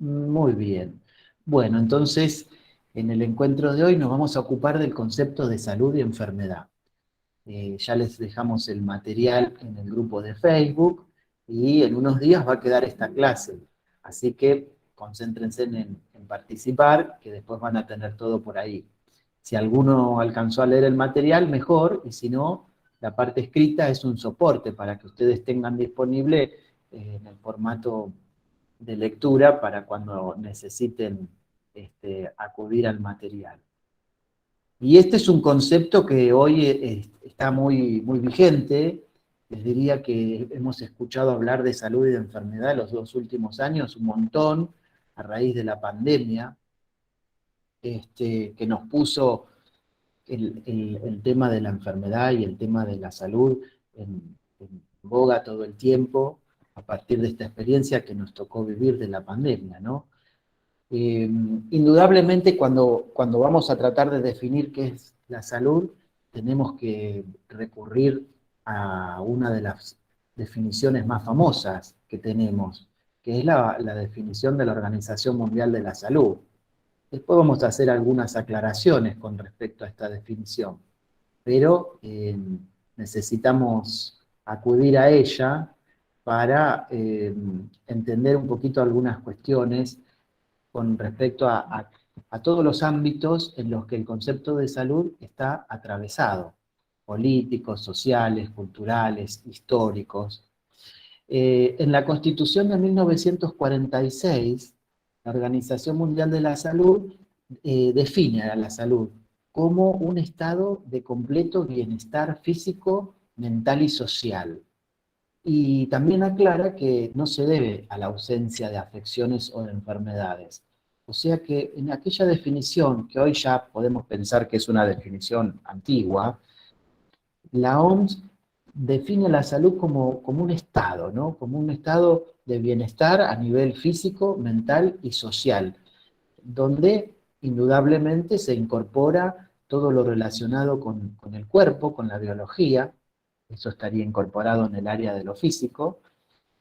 Muy bien. Bueno, entonces, en el encuentro de hoy nos vamos a ocupar del concepto de salud y enfermedad. Ya les dejamos el material en el grupo de Facebook y en unos días va a quedar esta clase. Así que concéntrense en participar, que después van a tener todo por ahí. Si alguno alcanzó a leer el material, mejor, y si no, la parte escrita es un soporte para que ustedes tengan disponible en el formato de lectura para cuando necesiten acudir al material. Y este es un concepto que hoy está muy vigente. Les diría que hemos escuchado hablar de salud y de enfermedad los 2 últimos años un montón a raíz de la pandemia, que nos puso el tema de la enfermedad y el tema de la salud en boga todo el tiempo a partir de esta experiencia que nos tocó vivir de la pandemia, ¿no? Indudablemente cuando vamos a tratar de definir qué es la salud, tenemos que recurrir a una de las definiciones más famosas que tenemos, que es la definición de la Organización Mundial de la Salud. Después vamos a hacer algunas aclaraciones con respecto a esta definición, pero necesitamos acudir a ella para entender un poquito algunas cuestiones con respecto a todos los ámbitos en los que el concepto de salud está atravesado, políticos, sociales, culturales, históricos. En la Constitución de 1946, la Organización Mundial de la Salud define a la salud como un estado de completo bienestar físico, mental y social. Y también aclara que no se debe a la ausencia de afecciones o de enfermedades. O sea que en aquella definición, que hoy ya podemos pensar que es una definición antigua, la OMS define la salud como un estado, ¿no? Como un estado de bienestar a nivel físico, mental y social, donde indudablemente se incorpora todo lo relacionado con el cuerpo, con la biología, eso estaría incorporado en el área de lo físico.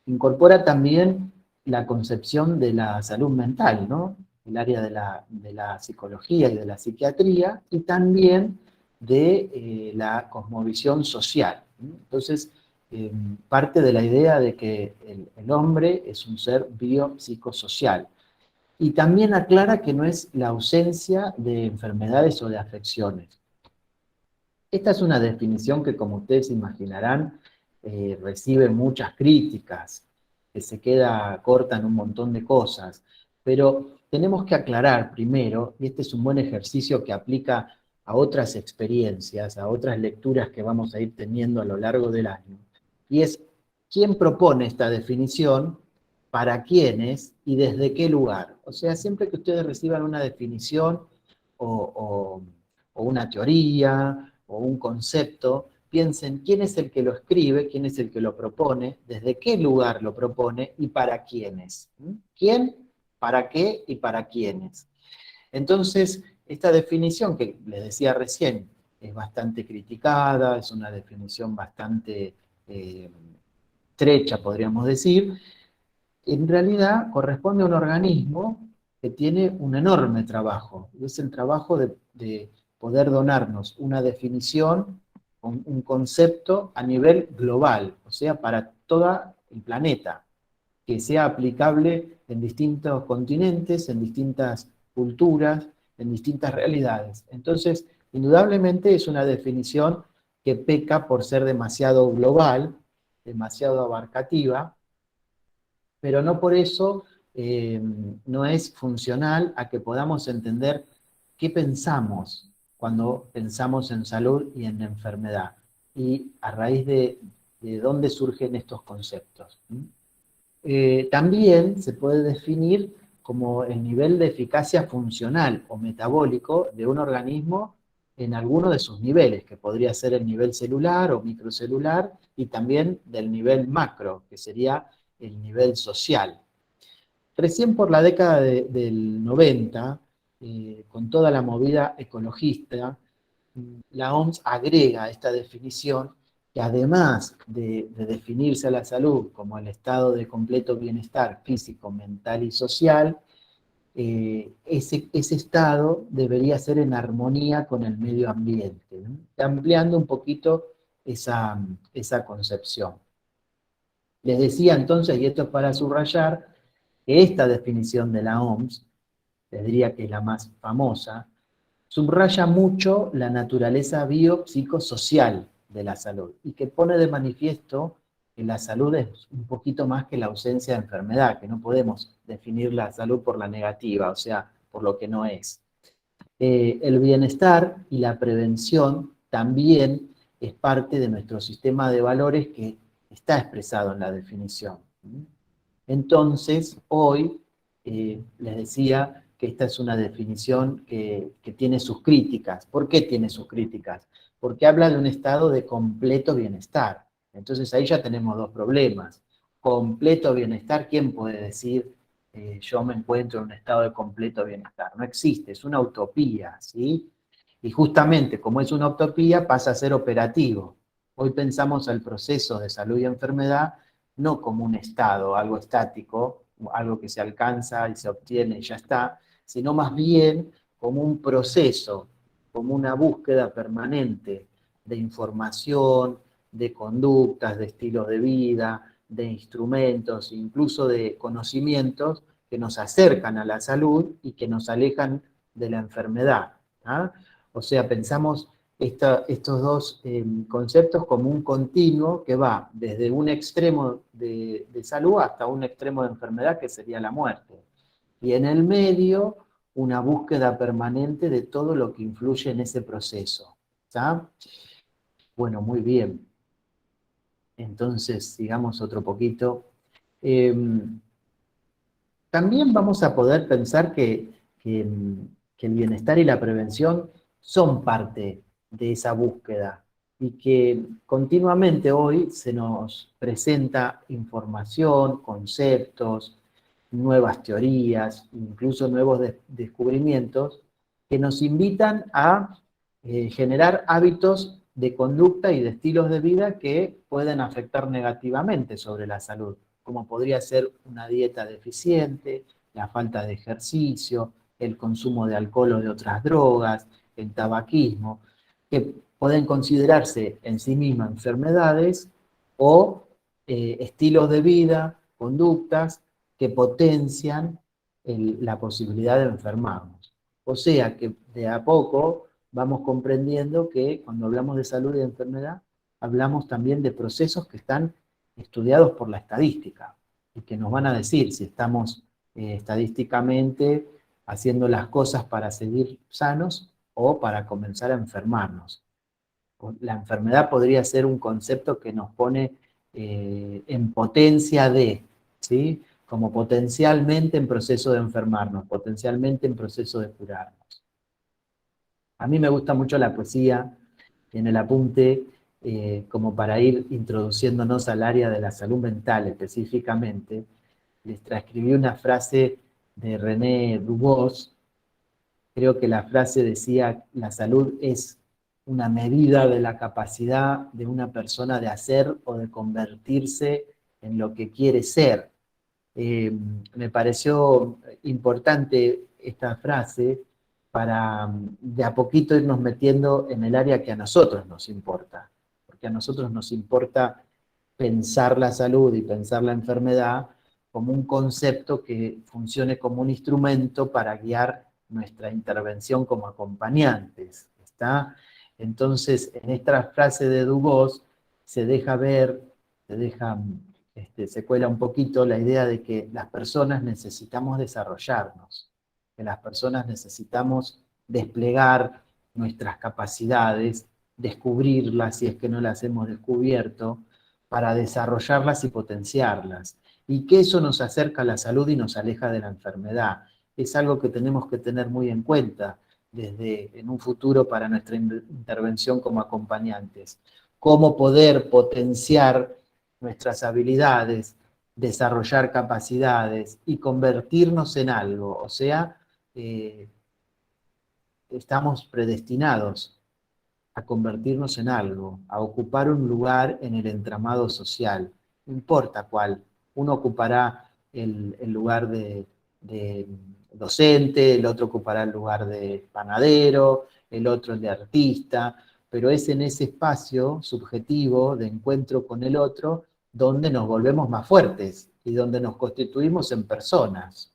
Incorpora también la concepción de la salud mental, ¿no? El área de la psicología y de la psiquiatría, y también de la cosmovisión social. Entonces, parte de la idea de que el hombre es un ser biopsicosocial. Y también aclara que no es la ausencia de enfermedades o de afecciones. Esta es una definición que, como ustedes imaginarán, recibe muchas críticas, que se queda corta en un montón de cosas, pero tenemos que aclarar primero, y este es un buen ejercicio que aplica a otras experiencias, a otras lecturas que vamos a ir teniendo a lo largo del año, y es quién propone esta definición, para quiénes y desde qué lugar. O sea, siempre que ustedes reciban una definición o, o una teoría, o un concepto, piensen quién es el que lo escribe, quién es el que lo propone, desde qué lugar lo propone y para quiénes. ¿Quién, para qué y para quiénes? Entonces, esta definición que les decía recién es bastante criticada, es una definición bastante estrecha, podríamos decir, en realidad corresponde a un organismo que tiene un enorme trabajo, y es el trabajo de poder donarnos una definición, un concepto a nivel global, o sea, para todo el planeta, que sea aplicable en distintos continentes, en distintas culturas, en distintas realidades. Entonces, indudablemente es una definición que peca por ser demasiado global, demasiado abarcativa, pero no por eso no es funcional a que podamos entender qué pensamos cuando pensamos en salud y en enfermedad, y a raíz de dónde surgen estos conceptos. También se puede definir como el nivel de eficacia funcional o metabólico de un organismo en alguno de sus niveles, que podría ser el nivel celular o microcelular, y también del nivel macro, que sería el nivel social. Recién por la década del 90, con toda la movida ecologista, la OMS agrega esta definición que, además de definirse a la salud como el estado de completo bienestar físico, mental y social, ese estado debería ser en armonía con el medio ambiente, ¿no? Ampliando un poquito esa concepción. Les decía entonces, y esto es para subrayar, que esta definición de la OMS, les diría que es la más famosa, subraya mucho la naturaleza biopsicosocial de la salud y que pone de manifiesto que la salud es un poquito más que la ausencia de enfermedad, que no podemos definir la salud por la negativa, o sea, por lo que no es. El bienestar y la prevención también es parte de nuestro sistema de valores que está expresado en la definición. Entonces, hoy les decía que esta es una definición que tiene sus críticas. ¿Por qué tiene sus críticas? Porque habla de un estado de completo bienestar. Entonces ahí ya tenemos dos problemas. Completo bienestar, ¿quién puede decir yo me encuentro en un estado de completo bienestar? No existe, es una utopía, ¿sí? Y justamente como es una utopía pasa a ser operativo. Hoy pensamos el proceso de salud y enfermedad no como un estado, algo estático, algo que se alcanza y se obtiene y ya está, sino más bien como un proceso, como una búsqueda permanente de información, de conductas, de estilos de vida, de instrumentos, incluso de conocimientos que nos acercan a la salud y que nos alejan de la enfermedad. ¿Ah? O sea, pensamos estos dos conceptos como un continuo que va desde un extremo de salud hasta un extremo de enfermedad que sería la muerte. Y en el medio, una búsqueda permanente de todo lo que influye en ese proceso. ¿Está? Bueno, muy bien. Entonces, sigamos otro poquito. Eh, También vamos a poder pensar que el bienestar y la prevención son parte de esa búsqueda y que continuamente hoy se nos presenta información, conceptos, nuevas teorías, incluso nuevos descubrimientos que nos invitan a generar hábitos de conducta y de estilos de vida que pueden afectar negativamente sobre la salud, como podría ser una dieta deficiente, la falta de ejercicio, el consumo de alcohol o de otras drogas, el tabaquismo, que pueden considerarse en sí mismas enfermedades o estilos de vida, conductas que potencian la posibilidad de enfermarnos. O sea que de a poco vamos comprendiendo que cuando hablamos de salud y de enfermedad, hablamos también de procesos que están estudiados por la estadística y que nos van a decir si estamos estadísticamente haciendo las cosas para seguir sanos o para comenzar a enfermarnos. La enfermedad podría ser un concepto que nos pone en potencia de, ¿sí? Como potencialmente en proceso de enfermarnos, potencialmente en proceso de curarnos. A mí me gusta mucho la poesía, en el apunte, como para ir introduciéndonos al área de la salud mental específicamente, les transcribí una frase de René Dubos. Creo que la frase decía, la salud es una medida de la capacidad de una persona de hacer o de convertirse en lo que quiere ser. Me pareció importante esta frase para de a poquito irnos metiendo en el área que a nosotros nos importa, porque a nosotros nos importa pensar la salud y pensar la enfermedad como un concepto que funcione como un instrumento para guiar nuestra intervención como acompañantes. ¿Está? Entonces, en esta frase de Dubos se deja ver, se cuela un poquito la idea de que las personas necesitamos desarrollarnos, que las personas necesitamos desplegar nuestras capacidades, descubrirlas si es que no las hemos descubierto, para desarrollarlas y potenciarlas. Y que eso nos acerca a la salud y nos aleja de la enfermedad. Es algo que tenemos que tener muy en cuenta desde en un futuro para nuestra intervención como acompañantes. Cómo poder potenciar nuestras habilidades, desarrollar capacidades y convertirnos en algo. O sea, eh, estamos predestinados a convertirnos en algo, a ocupar un lugar en el entramado social, no importa cuál. Uno ocupará el lugar de docente, el otro ocupará el lugar de panadero, el otro el de artista, pero es en ese espacio subjetivo de encuentro con el otro donde nos volvemos más fuertes y donde nos constituimos en personas.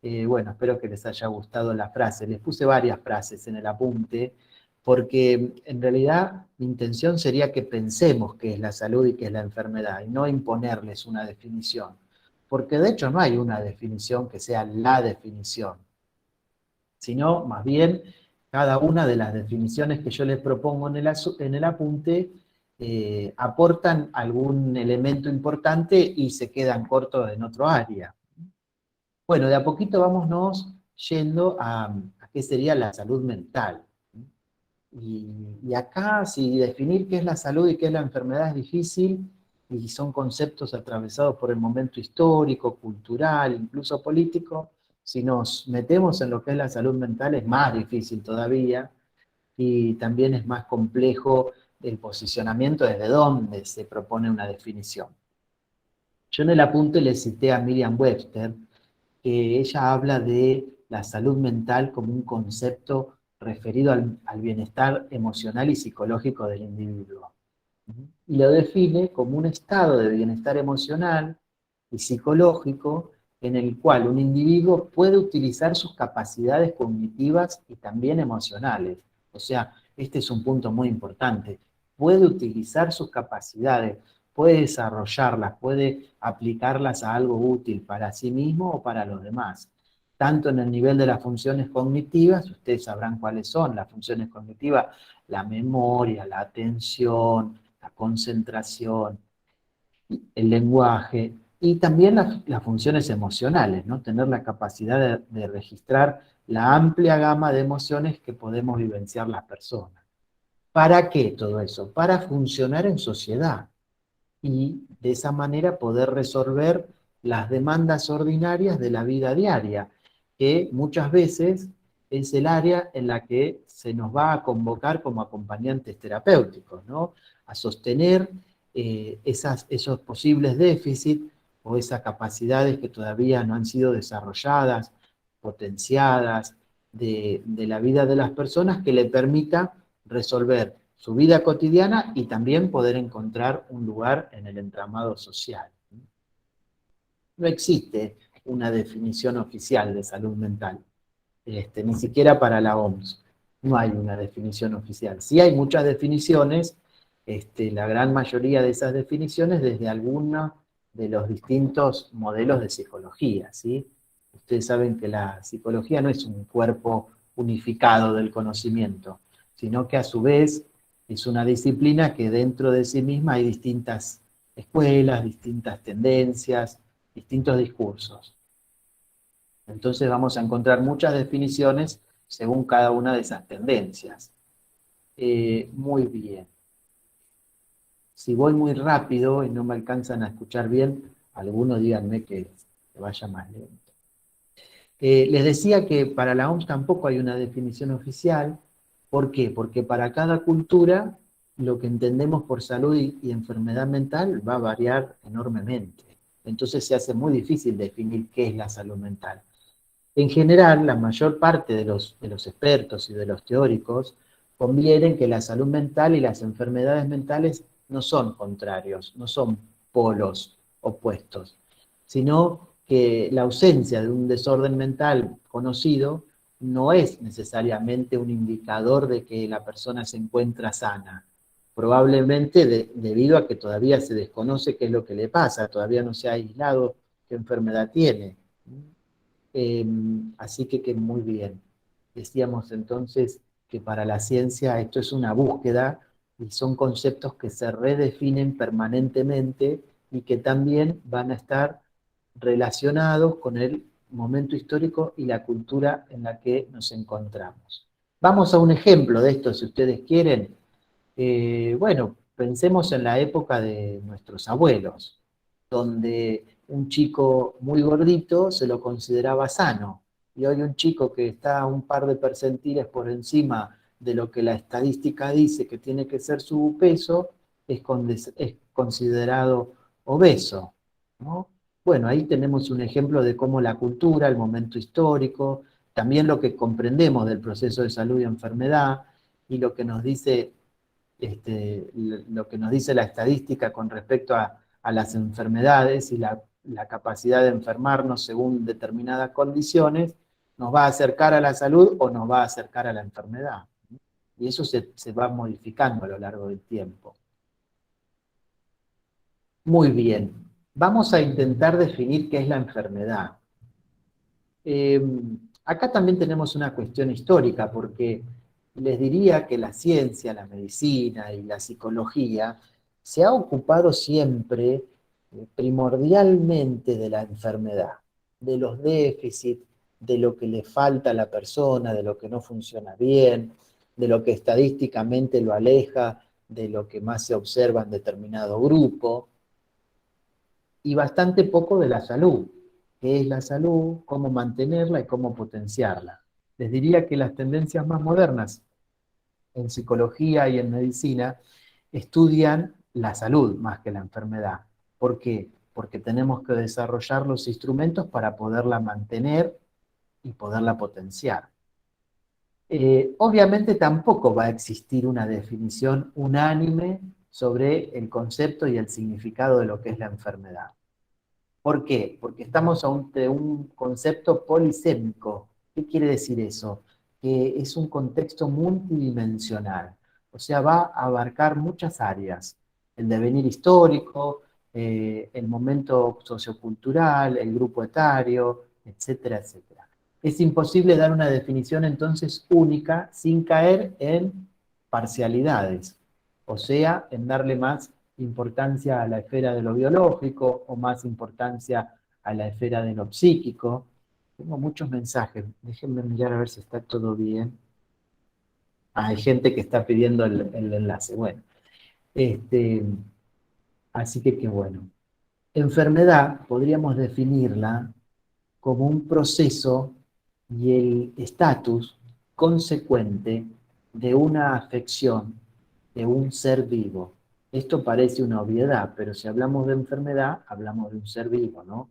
Bueno, espero que les haya gustado la frase. Les puse varias frases en el apunte, porque en realidad mi intención sería que pensemos qué es la salud y qué es la enfermedad, y no imponerles una definición. Porque de hecho no hay una definición que sea la definición, sino más bien cada una de las definiciones que yo les propongo en el apunte aportan algún elemento importante y se quedan cortos en otro área. Bueno, de a poquito vámonos yendo a qué sería la salud mental. Y acá, si definir qué es la salud y qué es la enfermedad es difícil, y son conceptos atravesados por el momento histórico, cultural, incluso político, si nos metemos en lo que es la salud mental es más difícil todavía, y también es más complejo el posicionamiento desde donde se propone una definición. Yo en el apunte le cité a Miriam Webster, que ella habla de la salud mental como un concepto referido al bienestar emocional y psicológico del individuo. Y lo define como un estado de bienestar emocional y psicológico en el cual un individuo puede utilizar sus capacidades cognitivas y también emocionales. O sea, este es un punto muy importante. Puede utilizar sus capacidades, puede desarrollarlas, puede aplicarlas a algo útil para sí mismo o para los demás. Tanto en el nivel de las funciones cognitivas, ustedes sabrán cuáles son las funciones cognitivas, la memoria, la atención, la concentración, el lenguaje y también las funciones emocionales, ¿no? Tener la capacidad de registrar la amplia gama de emociones que podemos vivenciar las personas. ¿Para qué todo eso? Para funcionar en sociedad y de esa manera poder resolver las demandas ordinarias de la vida diaria, que muchas veces es el área en la que se nos va a convocar como acompañantes terapéuticos, ¿no? A sostener esos posibles déficits o esas capacidades que todavía no han sido desarrolladas, potenciadas de la vida de las personas que le permita resolver su vida cotidiana y también poder encontrar un lugar en el entramado social. No existe una definición oficial de salud mental, ni siquiera para la OMS. No hay una definición oficial. Sí hay muchas definiciones, la gran mayoría de esas definiciones desde alguno de los distintos modelos de psicología, ¿sí? Ustedes saben que la psicología no es un cuerpo unificado del conocimiento, sino que a su vez es una disciplina que dentro de sí misma hay distintas escuelas, distintas tendencias, distintos discursos. Entonces vamos a encontrar muchas definiciones según cada una de esas tendencias. Muy bien. Si voy muy rápido y no me alcanzan a escuchar bien, algunos díganme que vaya más lento. Les decía que para la OMS tampoco hay una definición oficial. ¿Por qué? Porque para cada cultura lo que entendemos por salud y enfermedad mental va a variar enormemente. Entonces se hace muy difícil definir qué es la salud mental. En general, la mayor parte de los expertos y de los teóricos convienen que la salud mental y las enfermedades mentales no son contrarios, no son polos opuestos, sino que la ausencia de un desorden mental conocido no es necesariamente un indicador de que la persona se encuentra sana. Probablemente debido a que todavía se desconoce qué es lo que le pasa, todavía no se ha aislado qué enfermedad tiene. Así que muy bien. Decíamos entonces que para la ciencia esto es una búsqueda y son conceptos que se redefinen permanentemente y que también van a estar relacionados con el momento histórico y la cultura en la que nos encontramos. Vamos a un ejemplo de esto, si ustedes quieren. Bueno, pensemos en la época de nuestros abuelos, donde un chico muy gordito se lo consideraba sano, y hoy un chico que está un par de percentiles por encima de lo que la estadística dice que tiene que ser su peso, es considerado obeso, ¿no? Bueno, ahí tenemos un ejemplo de cómo la cultura, el momento histórico, también lo que comprendemos del proceso de salud y enfermedad, y lo que nos dice, lo que nos dice la estadística con respecto a las enfermedades y la capacidad de enfermarnos según determinadas condiciones, nos va a acercar a la salud o nos va a acercar a la enfermedad. Y eso se va modificando a lo largo del tiempo. Muy bien, vamos a intentar definir qué es la enfermedad. Eh, Acá también tenemos una cuestión histórica, porque les diría que la ciencia, la medicina y la psicología se ha ocupado siempre primordialmente de la enfermedad, de los déficits, de lo que le falta a la persona, de lo que no funciona bien, de lo que estadísticamente lo aleja de lo que más se observa en determinado grupo, y bastante poco de la salud. ¿Qué es la salud? ¿Cómo mantenerla y cómo potenciarla? Les diría que las tendencias más modernas en psicología y en medicina estudian la salud más que la enfermedad. ¿Por qué? Porque tenemos que desarrollar los instrumentos para poderla mantener y poderla potenciar. Obviamente tampoco va a existir una definición unánime sobre el concepto y el significado de lo que es la enfermedad. ¿Por qué? Porque estamos ante un concepto polisémico. ¿Qué quiere decir eso? Que es un contexto multidimensional, o sea, va a abarcar muchas áreas: el devenir histórico, el momento sociocultural, el grupo etario, etcétera, etcétera. Es imposible dar una definición entonces única sin caer en parcialidades, o sea, en darle más importancia a la esfera de lo biológico o más importancia a la esfera de lo psíquico. Tengo muchos mensajes, déjenme mirar a ver si está todo bien. Hay gente que está pidiendo el enlace. Bueno, este, así que qué bueno. Enfermedad podríamos definirla como un proceso y el estatus consecuente de una afección de un ser vivo. Esto parece una obviedad, pero si hablamos de enfermedad, hablamos de un ser vivo, ¿no?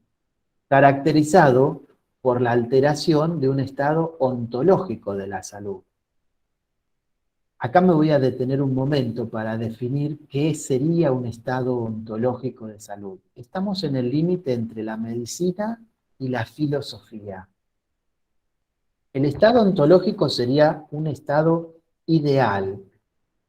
Caracterizado por la alteración de un estado ontológico de la salud. Acá me voy a detener un momento para definir qué sería un estado ontológico de salud. Estamos en el límite entre la medicina y la filosofía. El estado ontológico sería un estado ideal,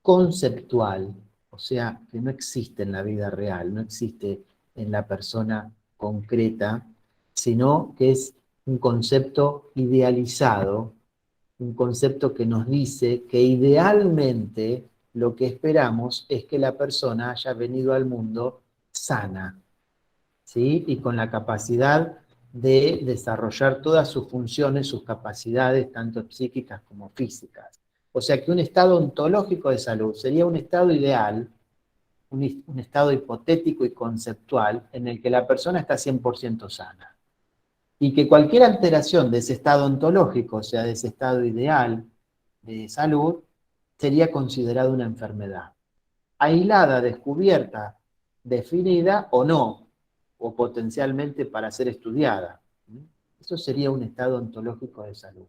conceptual, o sea, que no existe en la vida real, no existe en la persona concreta, sino que es un concepto idealizado, un concepto que nos dice que idealmente lo que esperamos es que la persona haya venido al mundo sana, ¿sí? Y con la capacidad de desarrollar todas sus funciones, sus capacidades, tanto psíquicas como físicas. O sea que un estado ontológico de salud sería un estado ideal, un estado hipotético y conceptual en el que la persona está 100% sana. Y que cualquier alteración de ese estado ontológico, o sea, de ese estado ideal de salud, sería considerada una enfermedad. Aislada, descubierta, definida o no, o potencialmente para ser estudiada. Eso sería un estado ontológico de salud.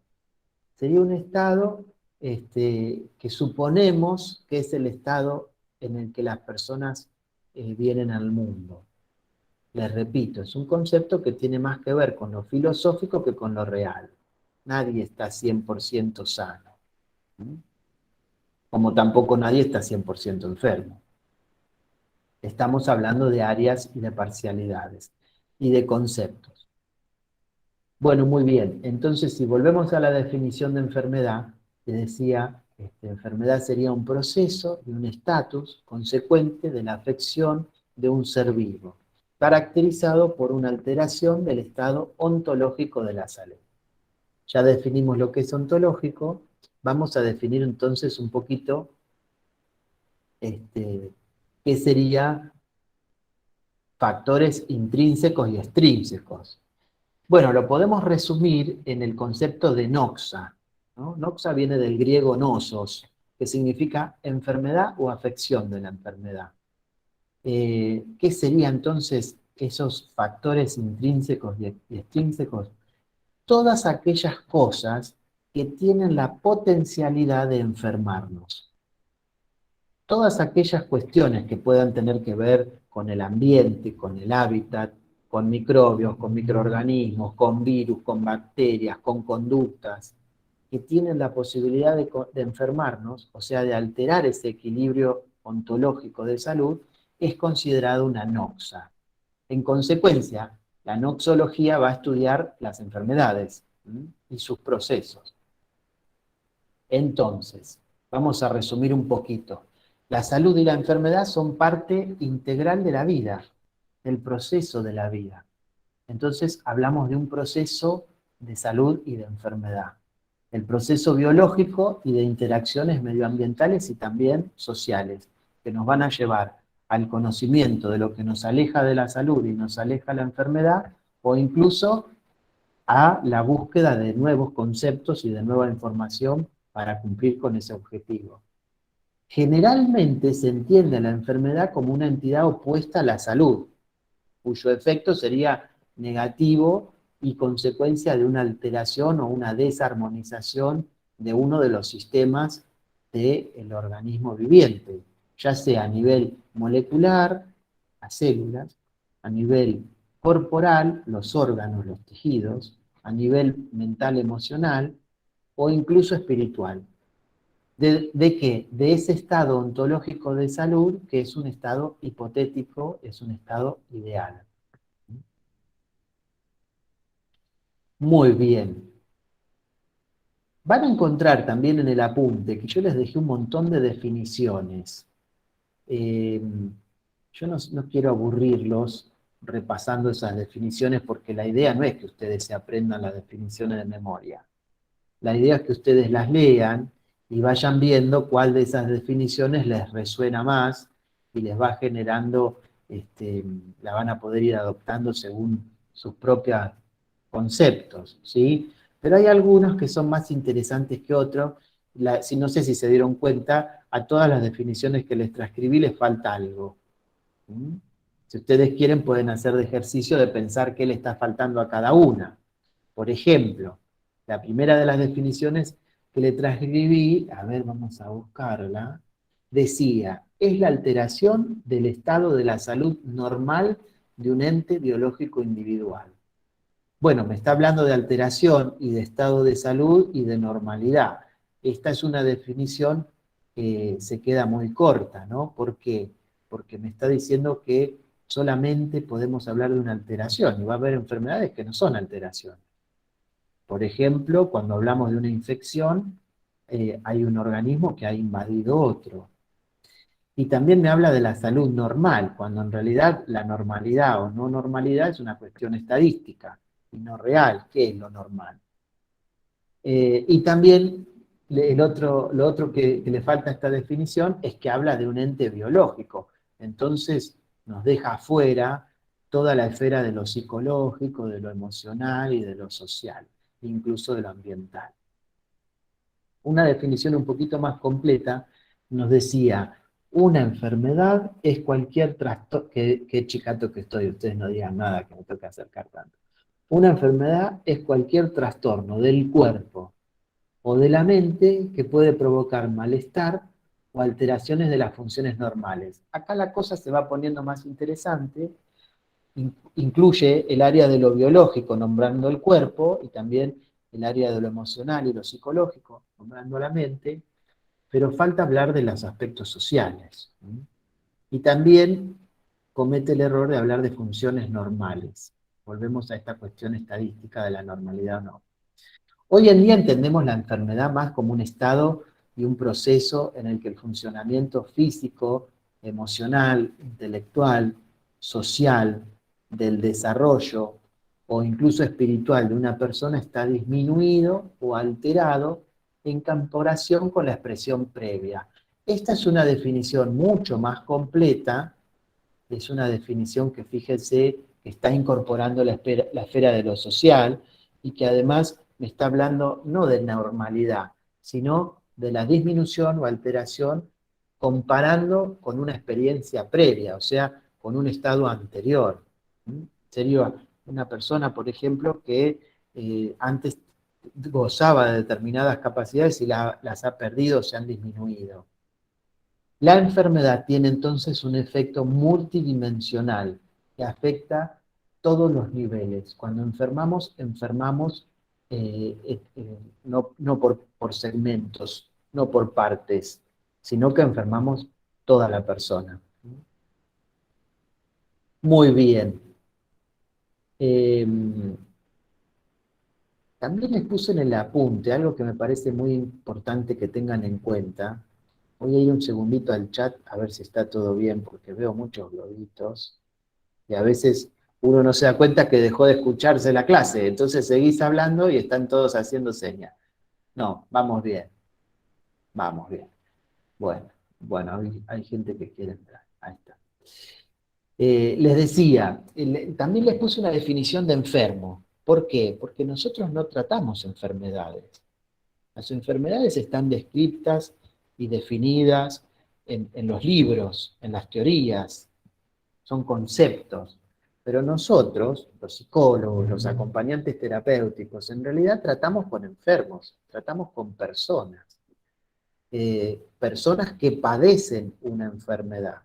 Sería un estado que suponemos que es el estado en el que las personas vienen al mundo. Les repito, es un concepto que tiene más que ver con lo filosófico que con lo real. Nadie está 100% sano, como tampoco nadie está 100% enfermo. Estamos hablando de áreas y de parcialidades y de conceptos. Bueno, muy bien. Entonces, si volvemos a la definición de enfermedad, te decía, enfermedad sería un proceso y un estatus consecuente de la afección de un ser vivo, caracterizado por una alteración del estado ontológico de la salud. Ya definimos lo que es ontológico, vamos a definir entonces un poquito qué sería factores intrínsecos y extrínsecos. Bueno, lo podemos resumir en el concepto de noxa, ¿no? Noxa viene del griego nosos, que significa enfermedad o afección de la enfermedad. ¿Qué sería entonces esos factores intrínsecos y extrínsecos, todas aquellas cosas que tienen la potencialidad de enfermarnos. Todas aquellas cuestiones que puedan tener que ver con el ambiente, con el hábitat, con microbios, con microorganismos, con virus, con bacterias, con conductas, que tienen la posibilidad de enfermarnos, o sea, de alterar ese equilibrio ontológico de salud, es considerado una noxa. En consecuencia, la noxología va a estudiar las enfermedades y sus procesos. Entonces, vamos a resumir un poquito. La salud y la enfermedad son parte integral de la vida, del proceso de la vida. Entonces, hablamos de un proceso de salud y de enfermedad. El proceso biológico y de interacciones medioambientales y también sociales, que nos van a llevar al conocimiento de lo que nos aleja de la salud y nos aleja de la enfermedad, o incluso a la búsqueda de nuevos conceptos y de nueva información para cumplir con ese objetivo. Generalmente se entiende la enfermedad como una entidad opuesta a la salud, cuyo efecto sería negativo y consecuencia de una alteración o una desarmonización de uno de los sistemas del organismo viviente, ya sea a nivel molecular, las células, a nivel corporal, los órganos, los tejidos, a nivel mental, emocional o incluso espiritual. ¿De qué? De ese estado ontológico de salud, que es un estado hipotético, es un estado ideal. Muy bien. Van a encontrar también en el apunte que yo les dejé un montón de definiciones. Eh, yo no quiero aburrirlos repasando esas definiciones porque la idea no es que ustedes se aprendan las definiciones de memoria. La idea es que ustedes las lean y vayan viendo cuál de esas definiciones les resuena más y les va generando, la van a poder ir adoptando según sus propios conceptos, ¿sí? Pero hay algunos que son más interesantes que otros. Si no sé si se dieron cuenta, a todas las definiciones que les transcribí les falta algo. ¿Mm? Si ustedes quieren, pueden hacer de ejercicio de pensar qué le está faltando a cada una. Por ejemplo, la primera de las definiciones que le transcribí, a ver, vamos a buscarla, decía, es la alteración del estado de la salud normal de un ente biológico individual. Bueno, me está hablando de alteración y de estado de salud y de normalidad. Esta es una definición que se queda muy corta, ¿no? ¿Por qué? Porque me está diciendo que solamente podemos hablar de una alteración y va a haber enfermedades que no son alteraciones. Por ejemplo, cuando hablamos de una infección, hay un organismo que ha invadido otro. Y también me habla de la salud normal, cuando en realidad la normalidad o no normalidad es una cuestión estadística y no real. ¿Qué es lo normal? Y también lo otro que le falta a esta definición es que habla de un ente biológico. Entonces nos deja afuera toda la esfera de lo psicológico, de lo emocional y de lo social, incluso de lo ambiental. Una definición un poquito más completa nos decía, una enfermedad es cualquier trastorno, qué chicato que estoy, ustedes no digan nada que me toque acercar tanto. Una enfermedad es cualquier trastorno del cuerpo o de la mente que puede provocar malestar o alteraciones de las funciones normales. Acá la cosa se va poniendo más interesante, incluye el área de lo biológico, nombrando el cuerpo, y también el área de lo emocional y lo psicológico, nombrando la mente, pero falta hablar de los aspectos sociales. Y también comete el error de hablar de funciones normales. Volvemos a esta cuestión estadística de la normalidad o no. Hoy en día entendemos la enfermedad más como un estado y un proceso en el que el funcionamiento físico, emocional, intelectual, social, del desarrollo o incluso espiritual de una persona está disminuido o alterado en comparación con la expresión previa. Esta es una definición mucho más completa, es una definición que, fíjense, que está incorporando la esfera de lo social y que además me está hablando no de normalidad, sino de la disminución o alteración comparando con una experiencia previa, o sea, con un estado anterior. Sería una persona, por ejemplo, que antes gozaba de determinadas capacidades y las ha perdido, se han disminuido. La enfermedad tiene entonces un efecto multidimensional que afecta todos los niveles. Cuando enfermamos, enfermamos no por segmentos, no por partes, sino que enfermamos toda la persona. Muy bien. Eh, También les puse en el apunte algo que me parece muy importante que tengan en cuenta. Voy a ir un segundito al chat a ver si está todo bien, porque veo muchos globitos y a veces uno no se da cuenta que dejó de escucharse la clase, entonces seguís hablando y están todos haciendo señas. No, vamos bien, vamos bien. Bueno, hay gente que quiere entrar. Ahí está. Les decía, también les puse una definición de enfermo. ¿Por qué? Porque nosotros no tratamos enfermedades. Las enfermedades están descritas y definidas en los libros, en las teorías, son conceptos. Pero nosotros, los psicólogos, los acompañantes terapéuticos, en realidad tratamos con enfermos, tratamos con personas, personas que padecen una enfermedad,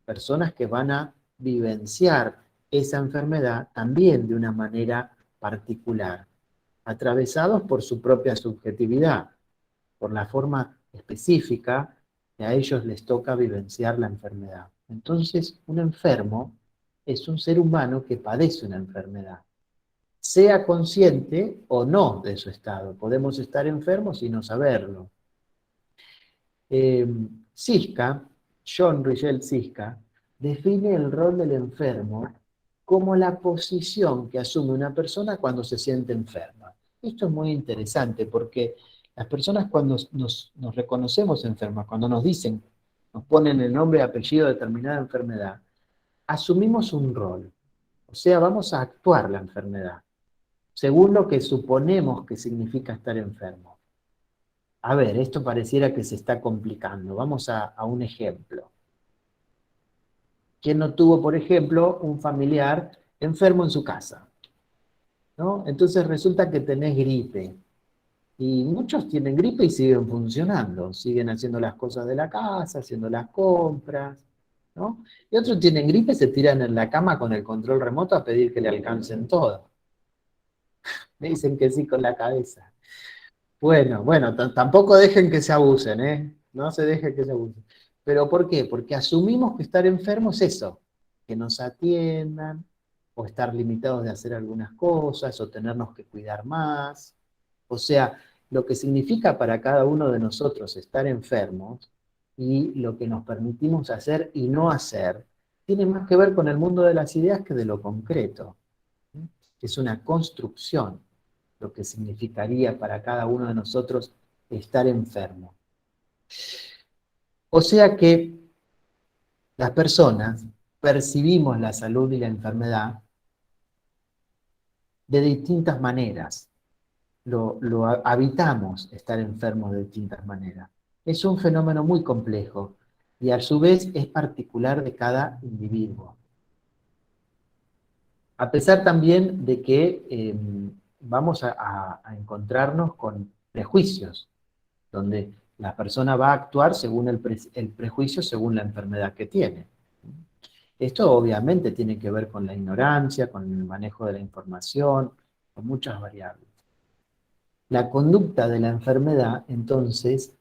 personas que van a vivenciar esa enfermedad también de una manera particular, atravesados por su propia subjetividad, por la forma específica que a ellos les toca vivenciar la enfermedad. Entonces, un enfermo es un ser humano que padece una enfermedad, sea consciente o no de su estado. Podemos estar enfermos y no saberlo. Eh, Siska, John Rigel Siska, define el rol del enfermo como la posición que asume una persona cuando se siente enferma. Esto es muy interesante porque las personas cuando nos reconocemos enfermas, cuando nos dicen, nos ponen el nombre y apellido de determinada enfermedad, asumimos un rol. O sea, vamos a actuar la enfermedad, según lo que suponemos que significa estar enfermo. A ver, esto pareciera que se está complicando. Vamos a un ejemplo. ¿Quién no tuvo, por ejemplo, un familiar enfermo en su casa? ¿No? Entonces resulta que tenés gripe. Y muchos tienen gripe y siguen funcionando, siguen haciendo las cosas de la casa, haciendo las compras, ¿no? Y otros tienen gripe y se tiran en la cama con el control remoto a pedir que le alcancen todo. Me dicen que sí con la cabeza. Bueno, tampoco dejen que se abusen, ¿eh? No se dejen que se abusen. ¿Pero por qué? Porque asumimos que estar enfermos es eso, que nos atiendan, o estar limitados de hacer algunas cosas, o tenernos que cuidar más. O sea, lo que significa para cada uno de nosotros estar enfermos y lo que nos permitimos hacer y no hacer, tiene más que ver con el mundo de las ideas que de lo concreto. Es una construcción lo que significaría para cada uno de nosotros estar enfermo. O sea que las personas percibimos la salud y la enfermedad de distintas maneras. Lo habitamos estar enfermos de distintas maneras. Es un fenómeno muy complejo y a su vez es particular de cada individuo. A pesar también de que vamos a encontrarnos con prejuicios, donde la persona va a actuar según el prejuicio, según la enfermedad que tiene. Esto obviamente tiene que ver con la ignorancia, con el manejo de la información, con muchas variables. La conducta de la enfermedad, entonces,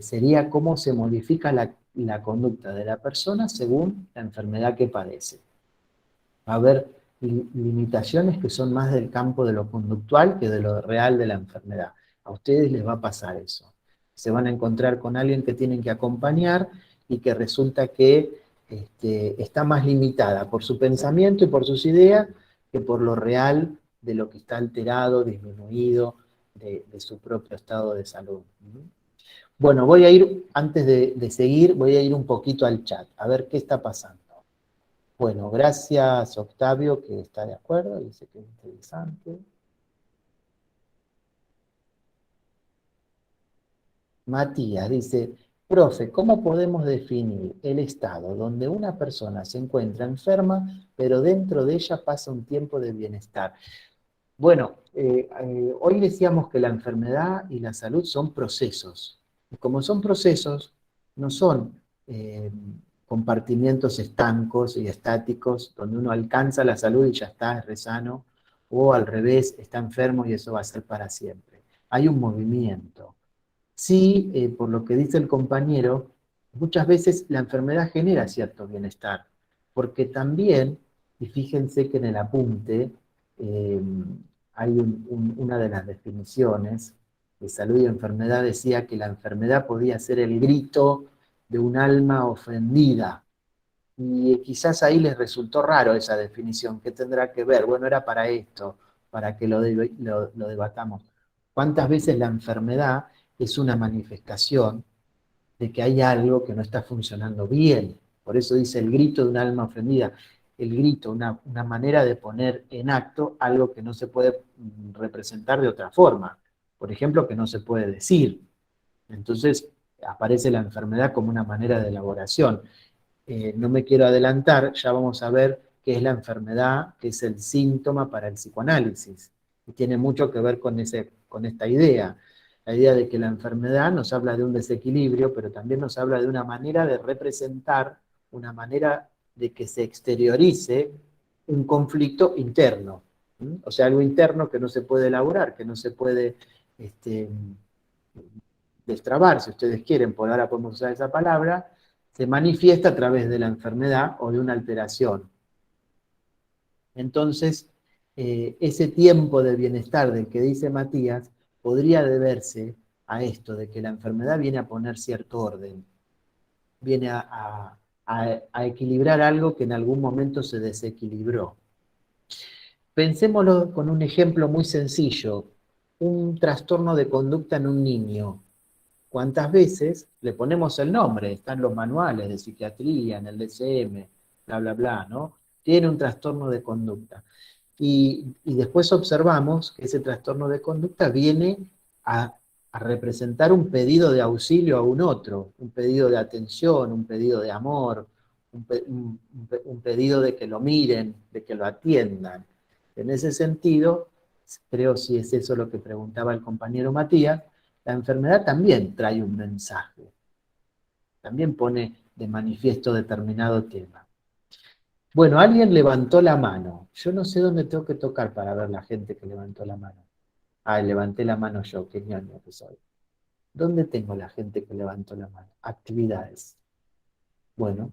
sería cómo se modifica la conducta de la persona según la enfermedad que padece. Va a haber limitaciones que son más del campo de lo conductual que de lo real de la enfermedad. A ustedes les va a pasar eso. Se van a encontrar con alguien que tienen que acompañar y que resulta que está más limitada por su pensamiento y por sus ideas que por lo real de lo que está alterado, disminuido de su propio estado de salud. Bueno, voy a ir, antes de seguir, voy a ir un poquito al chat, a ver qué está pasando. Bueno, gracias Octavio, que está de acuerdo, dice que es interesante. Matías dice, Profe, ¿cómo podemos definir el estado donde una persona se encuentra enferma, pero dentro de ella pasa un tiempo de bienestar? Bueno, hoy decíamos que la enfermedad y la salud son procesos. Y como son procesos, no son eh, compartimientos estancos y estáticos, donde uno alcanza la salud y ya está, es re sano, o al revés, está enfermo y eso va a ser para siempre. Hay un movimiento. Sí, por lo que dice el compañero, muchas veces la enfermedad genera cierto bienestar, porque también, y fíjense que en el apunte eh, hay una de las definiciones de salud y enfermedad decía que la enfermedad podía ser el grito de un alma ofendida. Y quizás ahí les resultó raro esa definición. ¿Qué tendrá que ver? Bueno, era para esto, para que lo debatamos. ¿Cuántas veces la enfermedad es una manifestación de que hay algo que no está funcionando bien? Por eso dice el grito de un alma ofendida. El grito, una manera de poner en acto algo que no se puede representar de otra forma. Por ejemplo, que no se puede decir. Entonces aparece la enfermedad como una manera de elaboración. No me quiero adelantar, ya vamos a ver qué es la enfermedad, qué es el síntoma para el psicoanálisis. Y tiene mucho que ver con esta idea. La idea de que la enfermedad nos habla de un desequilibrio, pero también nos habla de una manera de representar, una manera de que se exteriorice un conflicto interno. O sea, algo interno que no se puede elaborar, que no se puede este, destrabar, si ustedes quieren, por ahora podemos usar esa palabra, se manifiesta a través de la enfermedad o de una alteración. Entonces, ese tiempo de bienestar del que dice Matías podría deberse a esto, de que la enfermedad viene a poner cierto orden, viene a equilibrar algo que en algún momento se desequilibró. Pensémoslo con un ejemplo muy sencillo, un trastorno de conducta en un niño. ¿Cuántas veces le ponemos el nombre? Están los manuales de psiquiatría, en el DSM, bla, bla, bla, ¿no? Tiene un trastorno de conducta. Y después observamos que ese trastorno de conducta viene a representar un pedido de auxilio a un otro, un pedido de atención, un pedido de amor, un pedido de que lo miren, de que lo atiendan. En ese sentido, creo si es eso lo que preguntaba el compañero Matías, la enfermedad también trae un mensaje, también pone de manifiesto determinado tema. Bueno, alguien levantó la mano. Yo no sé dónde tengo que tocar para ver la gente que levantó la mano. Ah, levanté la mano yo, qué ñoño que soy. ¿Dónde tengo la gente que levantó la mano? Actividades. Bueno,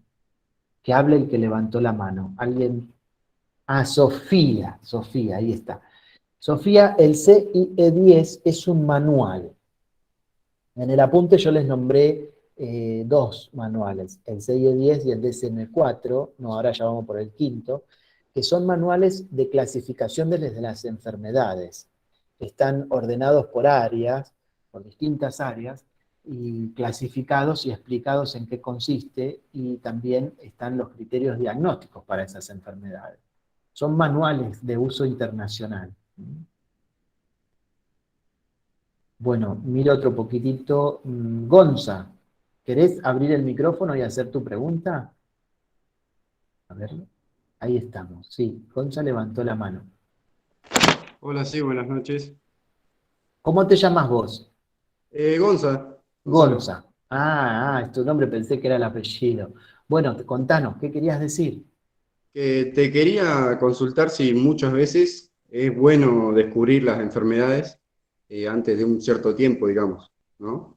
que hable el que levantó la mano. Alguien. Ah, Sofía, Sofía, ahí está. Sofía, el CIE-10 es un manual. En el apunte yo les nombré dos manuales, el CIE-10 y el DSM-4, no, ahora ya vamos por el quinto, que son manuales de clasificación de las enfermedades. Están ordenados por áreas, por distintas áreas, y clasificados y explicados en qué consiste, y también están los criterios diagnósticos para esas enfermedades. Son manuales de uso internacional. Bueno, mira otro poquitito. Gonza, ¿querés abrir el micrófono y hacer tu pregunta? A ver, ahí estamos. Sí, Gonza levantó la mano. Hola, sí, buenas noches. ¿Cómo te llamas vos? Gonzalo, Gonza. Es tu nombre, pensé que era el apellido. Bueno, contanos, ¿qué querías decir? que te quería consultar si muchas veces es bueno descubrir las enfermedades antes de un cierto tiempo, digamos, ¿no?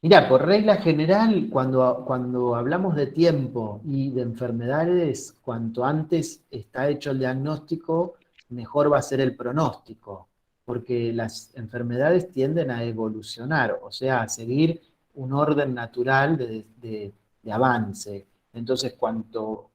Mirá, por regla general, cuando hablamos de tiempo y de enfermedades, cuanto antes está hecho el diagnóstico, mejor va a ser el pronóstico, porque las enfermedades tienden a evolucionar, o sea, a seguir un orden natural de avance. Entonces, cuanto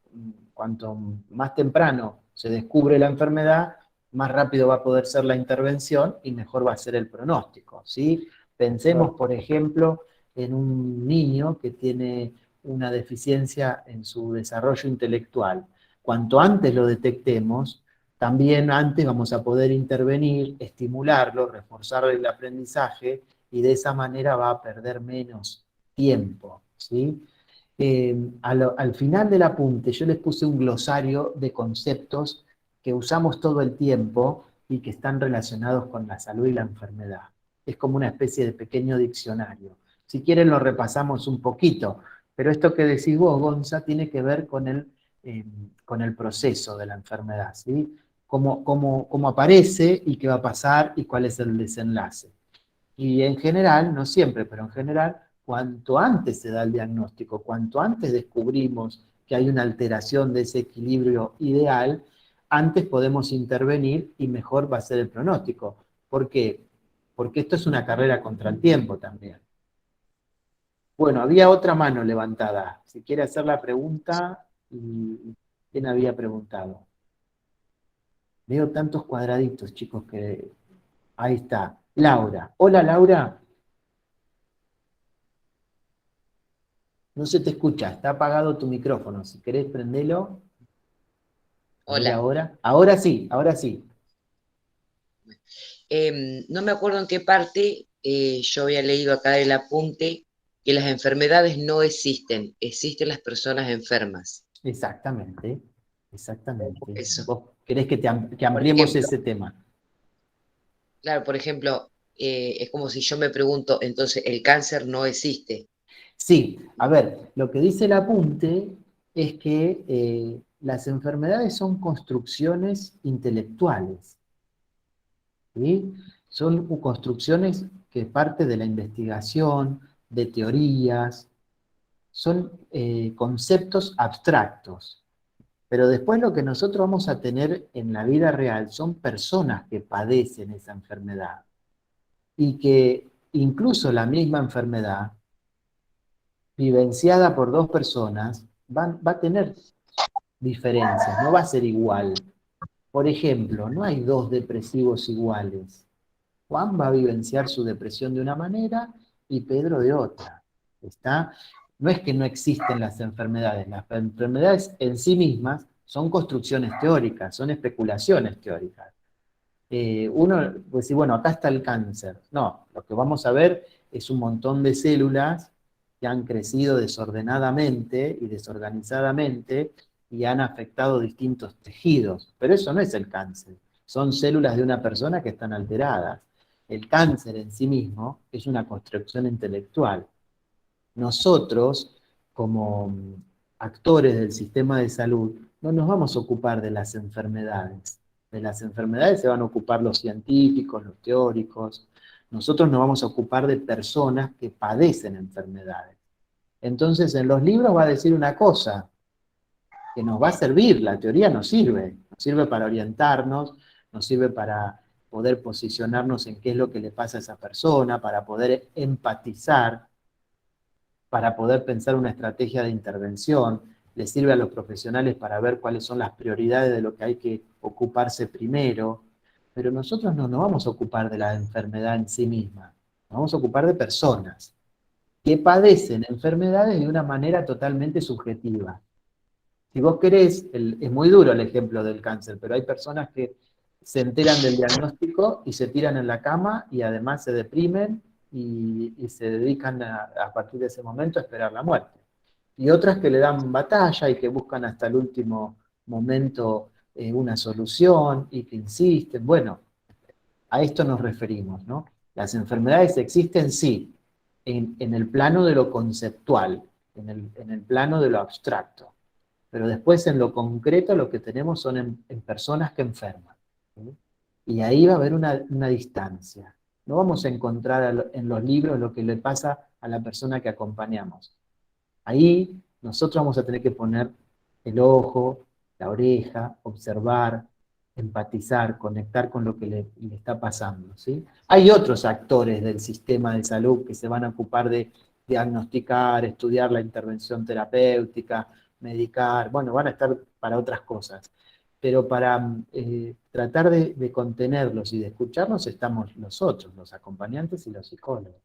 más temprano se descubre la enfermedad, más rápido va a poder ser la intervención y mejor va a ser el pronóstico, ¿sí? Pensemos, Claro. por ejemplo, en un niño que tiene una deficiencia en su desarrollo intelectual. Cuanto antes lo detectemos, también antes vamos a poder intervenir, estimularlo, reforzar el aprendizaje y de esa manera va a perder menos tiempo, ¿sí? Al final del apunte yo les puse un glosario de conceptos que usamos todo el tiempo y que están relacionados con la salud y la enfermedad. Es como una especie de pequeño diccionario. Si quieren lo repasamos un poquito, pero esto que decís vos, Gonza, tiene que ver con el proceso de la enfermedad, ¿sí? Cómo aparece y qué va a pasar y cuál es el desenlace. Y en general, no siempre, pero en general, cuanto antes se da el diagnóstico, cuanto antes descubrimos que hay una alteración de ese equilibrio ideal, antes podemos intervenir y mejor va a ser el pronóstico. ¿Por qué? Porque esto es una carrera contra el tiempo también. Bueno, había otra mano levantada. Si quiere hacer la pregunta, ¿quién había preguntado? Veo tantos cuadraditos, chicos, que... Ahí está. Laura. Hola, Laura. No se te escucha, está apagado tu micrófono. Si querés, prendelo. A ver Hola. ahora. Ahora sí, ahora sí. No me acuerdo en qué parte yo había leído acá el apunte que las enfermedades no existen, existen las personas enfermas. Exactamente, exactamente. Eso. ¿Vos querés que Por ampliemos ejemplo, ese tema? claro, por ejemplo, es como si yo me pregunto, entonces, ¿el cáncer no existe? Sí, a ver, lo que dice el apunte es que las enfermedades son construcciones intelectuales, ¿sí? Son construcciones que parte de la investigación, de teorías, son conceptos abstractos. Pero después lo que nosotros vamos a tener en la vida real son personas que padecen esa enfermedad y que incluso la misma enfermedad, vivenciada por dos personas, va a tener diferencias, no va a ser igual. Por ejemplo, no hay dos depresivos iguales. Juan va a vivenciar su depresión de una manera y Pedro de otra. ¿Está? No es que no existen las enfermedades en sí mismas son construcciones teóricas, son especulaciones teóricas. Uno puede decir, bueno, acá está el cáncer. No, lo que vamos a ver es un montón de células que han crecido desordenadamente y desorganizadamente y han afectado distintos tejidos. Pero eso no es el cáncer. Son células de una persona que están alteradas. El cáncer en sí mismo es una construcción intelectual. Nosotros, como actores del sistema de salud, no nos vamos a ocupar de las enfermedades. De las enfermedades se van a ocupar los científicos, los teóricos. Nosotros nos vamos a ocupar de personas que padecen enfermedades. Entonces, en los libros va a decir una cosa, que nos va a servir, la teoría nos sirve para orientarnos, nos sirve para poder posicionarnos en qué es lo que le pasa a esa persona, para poder empatizar, para poder pensar una estrategia de intervención, le sirve a los profesionales para ver cuáles son las prioridades de lo que hay que ocuparse primero, pero nosotros no nos vamos a ocupar de la enfermedad en sí misma, nos vamos a ocupar de personas que padecen enfermedades de una manera totalmente subjetiva. Si vos querés, es muy duro el ejemplo del cáncer, pero hay personas que se enteran del diagnóstico y se tiran en la cama y además se deprimen y se dedican a partir de ese momento a esperar la muerte. Y otras que le dan batalla y que buscan hasta el último momento una solución y que insisten. Bueno, a esto nos referimos, ¿no? Las enfermedades existen, sí, en el plano de lo conceptual, en el plano de lo abstracto. Pero después en lo concreto lo que tenemos son en personas que enferman. ¿Sí? Y ahí va a haber una distancia. No vamos a encontrar en los libros lo que le pasa a la persona que acompañamos. Ahí nosotros vamos a tener que poner el ojo, la oreja, observar, empatizar, conectar con lo que le está pasando. ¿Sí? Hay otros actores del sistema de salud que se van a ocupar de diagnosticar, estudiar la intervención terapéutica, medicar, bueno, van a estar para otras cosas. Pero para tratar de contenerlos y de escucharlos estamos nosotros, los acompañantes y los psicólogos.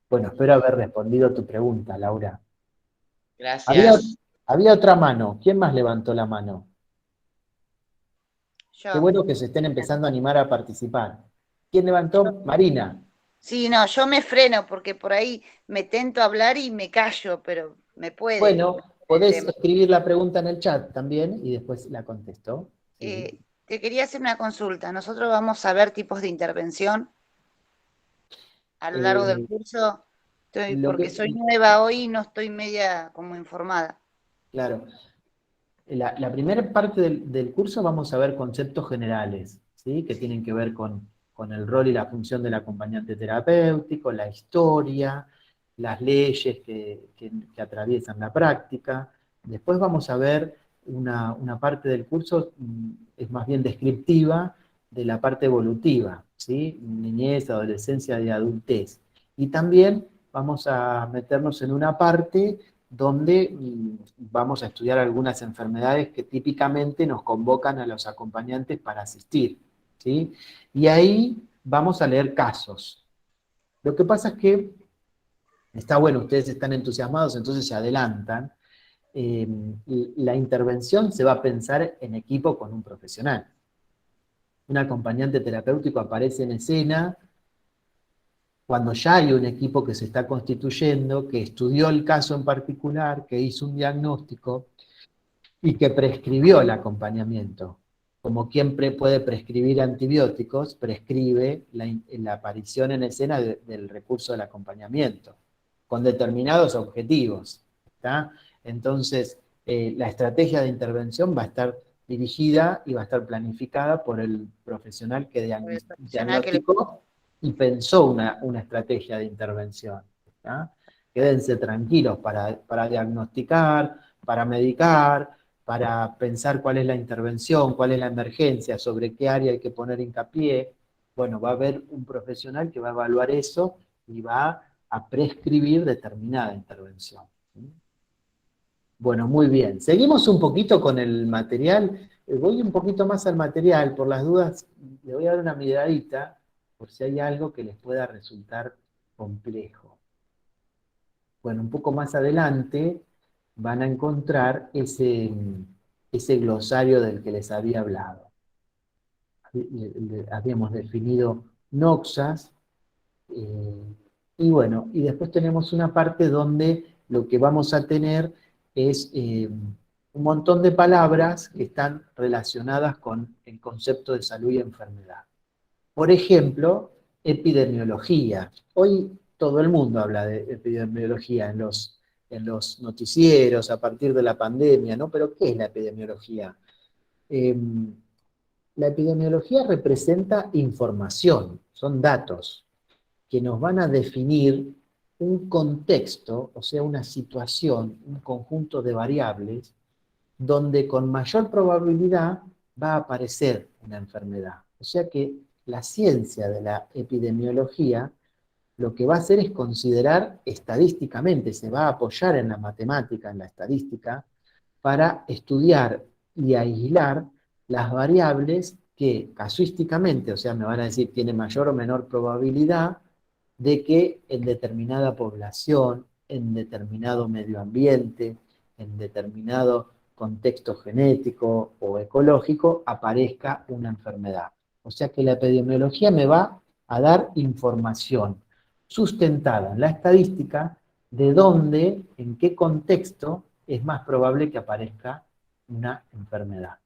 Bueno, espero haber respondido a tu pregunta, Laura. Había, Gracias. había otra mano. ¿Quién más levantó la mano? Qué Yo. bueno que se estén empezando a animar a participar. ¿Quién levantó? Marina. Sí, no, yo me freno porque por ahí me tento a hablar y me callo, pero me puede Bueno, el podés tema. escribir la pregunta en el chat también y después la contesto. Sí. Te quería hacer una consulta. Nosotros vamos a ver tipos de intervención a lo largo del Eh, curso, lo porque que, soy nueva hoy y no estoy media como informada. claro, la primera parte del curso vamos a ver conceptos generales, ¿sí? Que tienen que ver con el rol y la función del acompañante terapéutico, la historia, las leyes que atraviesan la práctica. Después vamos a ver una parte del curso, es más bien descriptiva, de la parte evolutiva, ¿sí? Niñez, adolescencia y adultez. Y también vamos a meternos en una parte donde vamos a estudiar algunas enfermedades que típicamente nos convocan a los acompañantes para asistir, ¿sí? Y ahí vamos a leer casos. Lo que pasa es que está bueno, ustedes están entusiasmados, entonces se adelantan. La intervención se va a pensar en equipo con un profesional. Un acompañante terapéutico aparece en escena cuando ya hay un equipo que se está constituyendo, que estudió el caso en particular, que hizo un diagnóstico y que prescribió el acompañamiento. Como quien puede prescribir antibióticos, prescribe la aparición en escena del recurso del acompañamiento, con determinados objetivos. ¿Está? Entonces, la estrategia de intervención va a estar dirigida y va a estar planificada por el profesional que Por el profesional que le... diagnosticó y pensó una estrategia de intervención. ¿Está? Quédense tranquilos para diagnosticar, para medicar, para pensar cuál es la intervención, cuál es la emergencia, sobre qué área hay que poner hincapié. Bueno, va a haber un profesional que va a evaluar eso y va a prescribir determinada intervención. Bueno, muy bien. Seguimos un poquito con el material. Voy un poquito más al material, por las dudas, le voy a dar una miradita, por si hay algo que les pueda resultar complejo. Bueno, un poco más adelante van a encontrar ese glosario del que les había hablado. Habíamos definido noxas, y bueno, y después tenemos una parte donde lo que vamos a tener es un montón de palabras que están relacionadas con el concepto de salud y enfermedad. Por ejemplo, epidemiología. Hoy todo el mundo habla de epidemiología en los noticieros a partir de la pandemia, ¿no? Pero ¿qué es la epidemiología? La epidemiología representa información, son datos que nos van a definir un contexto, o sea, una situación, un conjunto de variables, donde con mayor probabilidad va a aparecer una enfermedad. O sea que la ciencia de la epidemiología lo que va a hacer es considerar estadísticamente, se va a apoyar en la matemática, en la estadística, para estudiar y aislar las variables que casuísticamente, o sea, me van a decir, tiene mayor o menor probabilidad de que en determinada población, en determinado medio ambiente, en determinado contexto genético o ecológico, aparezca una enfermedad. O sea que la epidemiología me va a dar información sustentada en la estadística de dónde, en qué contexto es más probable que aparezca una enfermedad.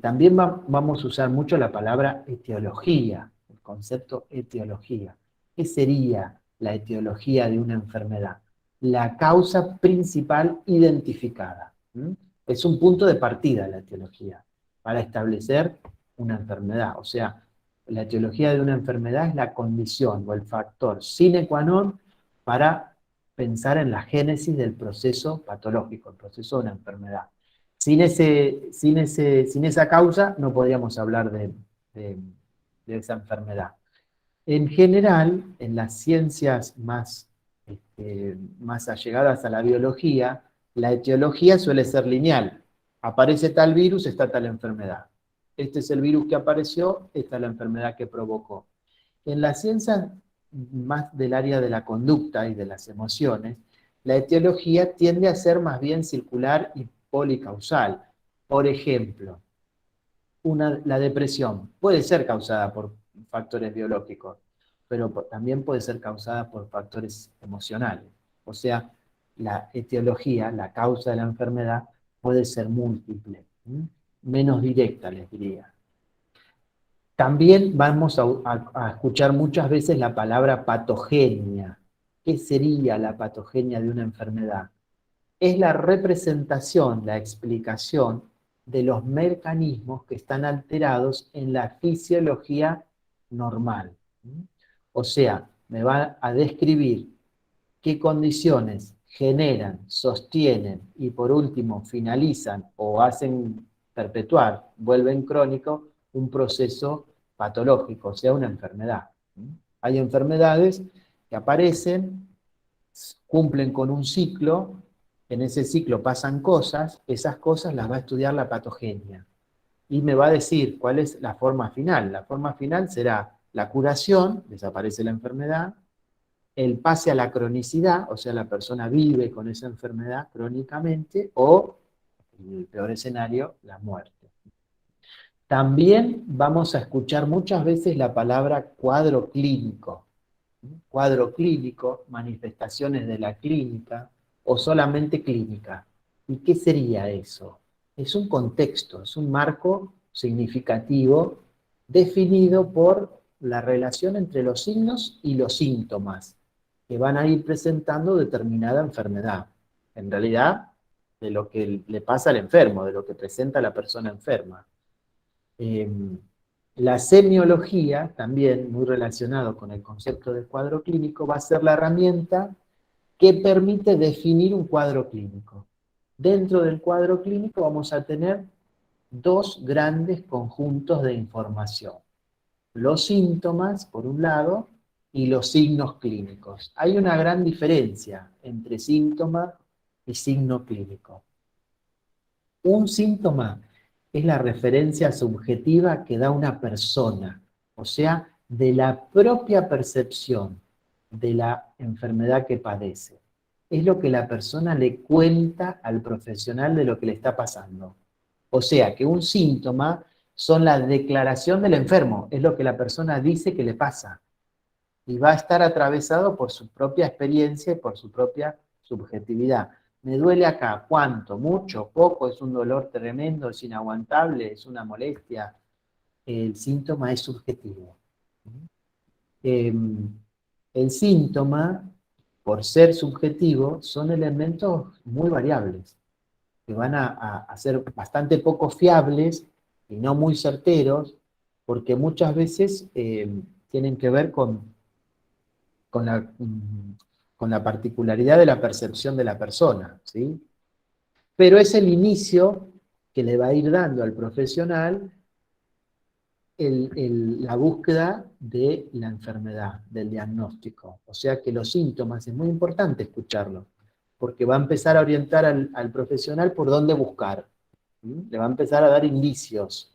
También vamos a usar mucho la palabra etiología, el concepto etiología. ¿Qué sería la etiología de una enfermedad? La causa principal identificada. Es un punto de partida la etiología para establecer una enfermedad. O sea, la etiología de una enfermedad es la condición o el factor sine qua non para pensar en la génesis del proceso patológico, el proceso de una enfermedad. Sin esa causa no podríamos hablar de esa enfermedad. En general, en las ciencias más allegadas a la biología, la etiología suele ser lineal. Aparece tal virus, está tal enfermedad. Este es el virus que apareció, esta es la enfermedad que provocó. En las ciencias más del área de la conducta y de las emociones, la etiología tiende a ser más bien circular y policausal. Por ejemplo, la depresión puede ser causada por factores biológicos, pero también puede ser causada por factores emocionales. O sea, la etiología, la causa de la enfermedad, puede ser múltiple, menos directa, les diría. También vamos a escuchar muchas veces la palabra patogenia. ¿Qué sería la patogenia de una enfermedad? Es la representación, la explicación de los mecanismos que están alterados en la fisiología normal. O sea, me va a describir qué condiciones generan, sostienen y por último finalizan o hacen perpetuar, vuelven crónico un proceso patológico, o sea, una enfermedad. Hay enfermedades que aparecen, cumplen con un ciclo, en ese ciclo pasan cosas, esas cosas las va a estudiar la patogenia y me va a decir cuál es la forma final. La forma final será la curación, desaparece la enfermedad, el pase a la cronicidad, o sea, la persona vive con esa enfermedad crónicamente, o, en el peor escenario, la muerte. También vamos a escuchar muchas veces la palabra cuadro clínico. Cuadro clínico, manifestaciones de la clínica, o solamente clínica. ¿Y qué sería eso? Es un contexto, es un marco significativo definido por la relación entre los signos y los síntomas que van a ir presentando determinada enfermedad. En realidad, de lo que le pasa al enfermo, de lo que presenta la persona enferma. La semiología, también muy relacionado con el concepto de cuadro clínico, va a ser la herramienta que permite definir un cuadro clínico. Dentro del cuadro clínico vamos a tener dos grandes conjuntos de información. Los síntomas, por un lado, y los signos clínicos. Hay una gran diferencia entre síntoma y signo clínico. Un síntoma es la referencia subjetiva que da una persona, o sea, de la propia percepción de la enfermedad que padece. Es lo que la persona le cuenta al profesional de lo que le está pasando. O sea, que un síntoma son la declaración del enfermo, es lo que la persona dice que le pasa. Y va a estar atravesado por su propia experiencia y por su propia subjetividad. Me duele acá, ¿cuánto? ¿Mucho? ¿Poco? ¿Es un dolor tremendo? ¿Es inaguantable? ¿Es una molestia? El síntoma es subjetivo. El síntoma, por ser subjetivo, son elementos muy variables, que van a ser bastante poco fiables y no muy certeros, porque muchas veces tienen que ver con la particularidad de la percepción de la persona, ¿sí? Pero es el inicio que le va a ir dando al profesional la búsqueda de la enfermedad, del diagnóstico. O sea que los síntomas, es muy importante escucharlo, porque va a empezar a orientar al profesional por dónde buscar. ¿Sí? Le va a empezar a dar indicios.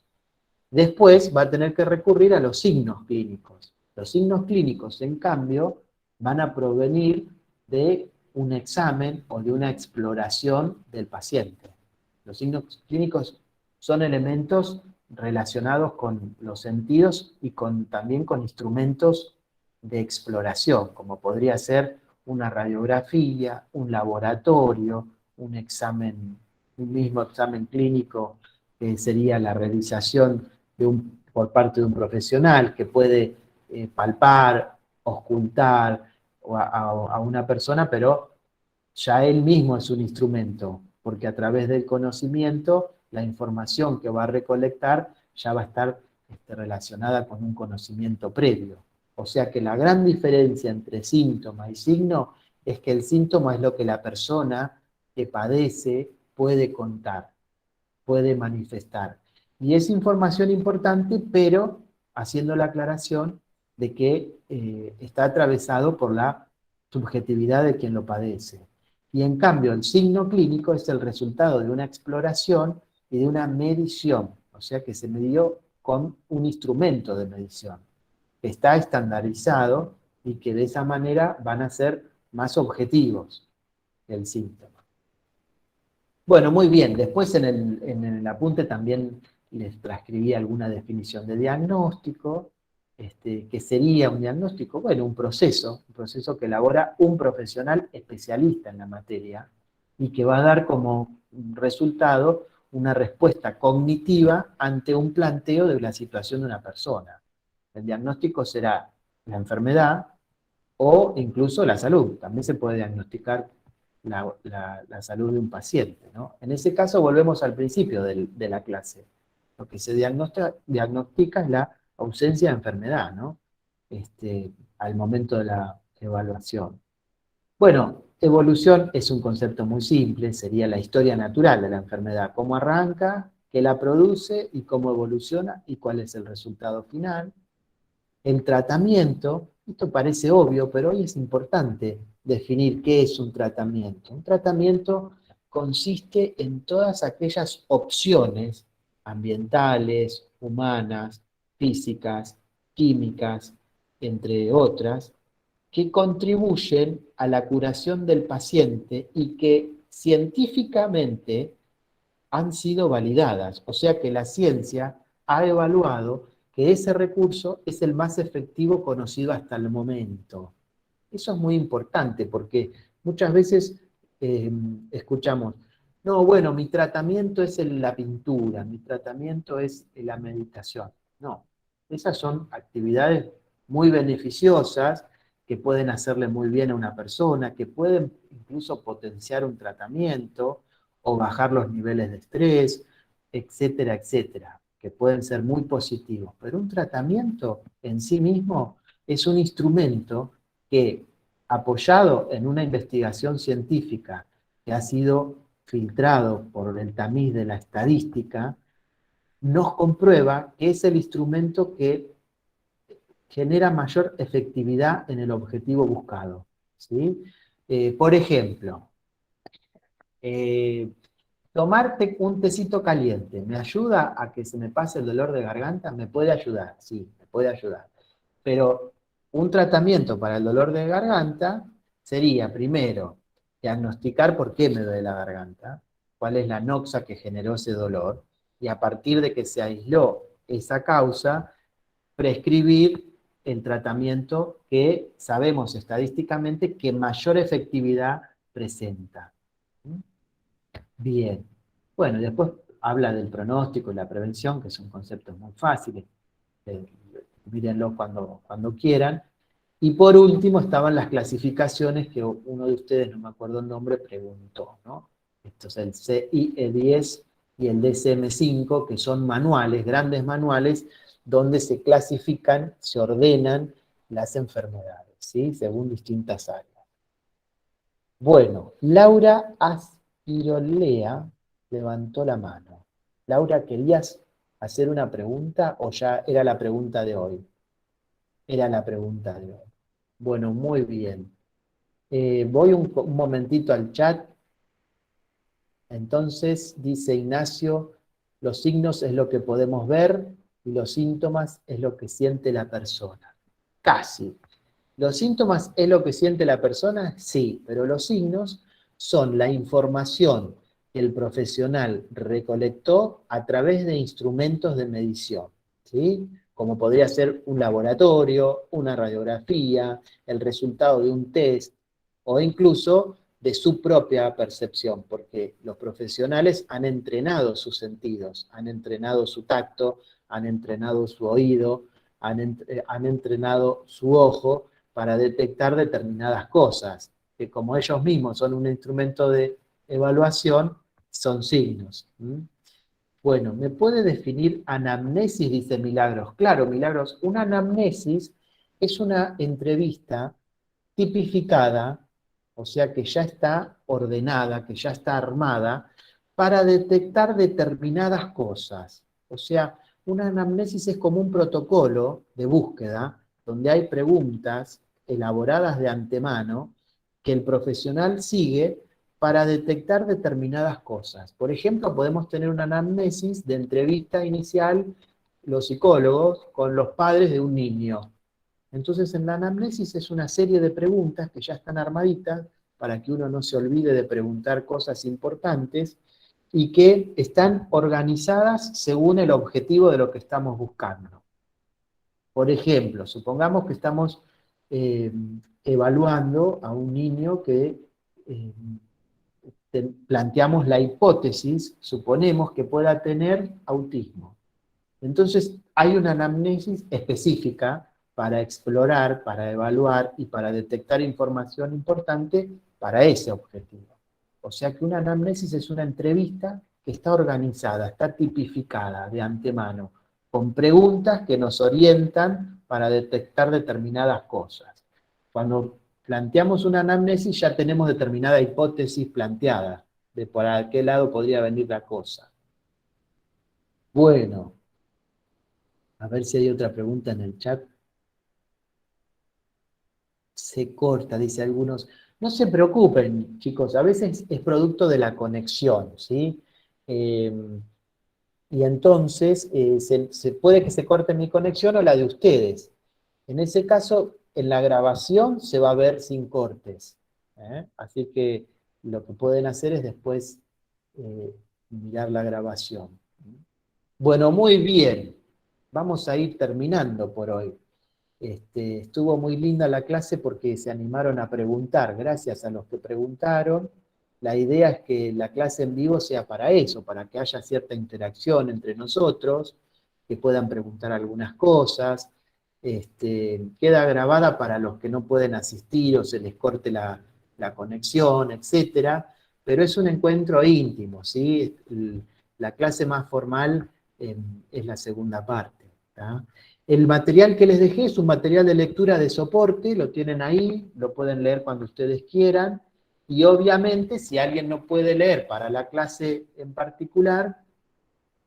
Después va a tener que recurrir a los signos clínicos. Los signos clínicos, en cambio, van a provenir de un examen o de una exploración del paciente. Los signos clínicos son elementos relacionados con los sentidos y también con instrumentos de exploración, como podría ser una radiografía, un laboratorio, un mismo examen clínico, que sería la realización por parte de un profesional que puede palpar, ocultar a una persona, pero ya él mismo es un instrumento, porque a través del conocimiento, la información que va a recolectar ya va a estar relacionada con un conocimiento previo. O sea que la gran diferencia entre síntoma y signo es que el síntoma es lo que la persona que padece puede contar, puede manifestar. Y es información importante, pero haciendo la aclaración de que está atravesado por la subjetividad de quien lo padece. Y en cambio, el signo clínico es el resultado de una exploración y de una medición, o sea que se midió con un instrumento de medición, que está estandarizado y que de esa manera van a ser más objetivos el síntoma. Bueno, muy bien. Después en el apunte también les transcribí alguna definición de diagnóstico. ¿qué sería un diagnóstico? Bueno, un proceso que elabora un profesional especialista en la materia y que va a dar como resultado una respuesta cognitiva ante un planteo de la situación de una persona. El diagnóstico será la enfermedad o incluso la salud. También se puede diagnosticar la salud de un paciente, ¿no? En ese caso volvemos al principio de la clase. Lo que se diagnostica es la ausencia de enfermedad, ¿no? Al momento de la evaluación. Bueno, evolución es un concepto muy simple, sería la historia natural de la enfermedad, cómo arranca, qué la produce y cómo evoluciona y cuál es el resultado final. El tratamiento, esto parece obvio, pero hoy es importante definir qué es un tratamiento. Un tratamiento consiste en todas aquellas opciones ambientales, humanas, físicas, químicas, entre otras, que contribuyen a la curación del paciente y que científicamente han sido validadas. O sea que la ciencia ha evaluado que ese recurso es el más efectivo conocido hasta el momento. Eso es muy importante porque muchas veces escuchamos, no, bueno, mi tratamiento es la pintura, mi tratamiento es la meditación. No, esas son actividades muy beneficiosas que pueden hacerle muy bien a una persona, que pueden incluso potenciar un tratamiento o bajar los niveles de estrés, etcétera, etcétera, que pueden ser muy positivos. Pero un tratamiento en sí mismo es un instrumento que, apoyado en una investigación científica que ha sido filtrado por el tamiz de la estadística, nos comprueba que es el instrumento que genera mayor efectividad en el objetivo buscado, ¿sí? Por ejemplo, tomarte un tecito caliente, ¿me ayuda a que se me pase el dolor de garganta? ¿Me puede ayudar? Sí, me puede ayudar. Pero un tratamiento para el dolor de garganta sería, primero, diagnosticar por qué me duele la garganta, cuál es la noxa que generó ese dolor, y a partir de que se aisló esa causa, prescribir el tratamiento que sabemos estadísticamente que mayor efectividad presenta. Bien. Bueno, después habla del pronóstico y la prevención, que son conceptos muy fáciles. Mírenlo cuando quieran. Y por último estaban las clasificaciones que uno de ustedes, no me acuerdo el nombre, preguntó, ¿no? Esto es el CIE10 y el DSM5, que son manuales, grandes manuales, donde se clasifican, se ordenan las enfermedades, ¿sí? Según distintas áreas. Bueno, Laura Aspirolea levantó la mano. Laura, ¿querías hacer una pregunta o ya era la pregunta de hoy? Era la pregunta de hoy. Bueno, muy bien. Voy un momentito al chat. Entonces, dice Ignacio, los signos es lo que podemos ver y los síntomas es lo que siente la persona. Casi. ¿Los síntomas es lo que siente la persona? Sí, pero los signos son la información que el profesional recolectó a través de instrumentos de medición, ¿sí? Como podría ser un laboratorio, una radiografía, el resultado de un test, o incluso de su propia percepción, porque los profesionales han entrenado sus sentidos, han entrenado su tacto, han entrenado su oído, han entrenado su ojo, para detectar determinadas cosas, que como ellos mismos son un instrumento de evaluación, son signos. Bueno, ¿me puede definir anamnesis? Dice Milagros. Claro, Milagros, una anamnesis es una entrevista tipificada, o sea que ya está ordenada, que ya está armada, para detectar determinadas cosas. O sea, una anamnesis es como un protocolo de búsqueda, donde hay preguntas elaboradas de antemano que el profesional sigue para detectar determinadas cosas. Por ejemplo, podemos tener una anamnesis de entrevista inicial, los psicólogos, con los padres de un niño. Entonces, en la anamnesis es una serie de preguntas que ya están armaditas para que uno no se olvide de preguntar cosas importantes y que están organizadas según el objetivo de lo que estamos buscando. Por ejemplo, supongamos que estamos evaluando a un niño que planteamos la hipótesis, suponemos que pueda tener autismo. Entonces, hay una anamnesis específica para explorar, para evaluar y para detectar información importante para ese objetivo. O sea que una anamnesis es una entrevista que está organizada, está tipificada de antemano, con preguntas que nos orientan para detectar determinadas cosas. Cuando planteamos una anamnesis ya tenemos determinada hipótesis planteada de por qué lado podría venir la cosa. Bueno, a ver si hay otra pregunta en el chat. Se corta, dice algunos. No se preocupen, chicos, a veces es producto de la conexión, ¿sí? Y entonces se puede que se corte mi conexión o la de ustedes. En ese caso, en la grabación se va a ver sin cortes. Así que lo que pueden hacer es después mirar la grabación. Bueno, muy bien. Vamos a ir terminando por hoy. Estuvo muy linda la clase porque se animaron a preguntar. Gracias a los que preguntaron. La idea es que la clase en vivo sea para eso, para que haya cierta interacción entre nosotros, que puedan preguntar algunas cosas. Queda grabada para los que no pueden asistir o se les corte la conexión, etc. Pero es un encuentro íntimo, ¿sí? La clase más formal es la segunda parte, ¿tá? El material que les dejé es un material de lectura de soporte, lo tienen ahí, lo pueden leer cuando ustedes quieran, y obviamente si alguien no puede leer para la clase en particular,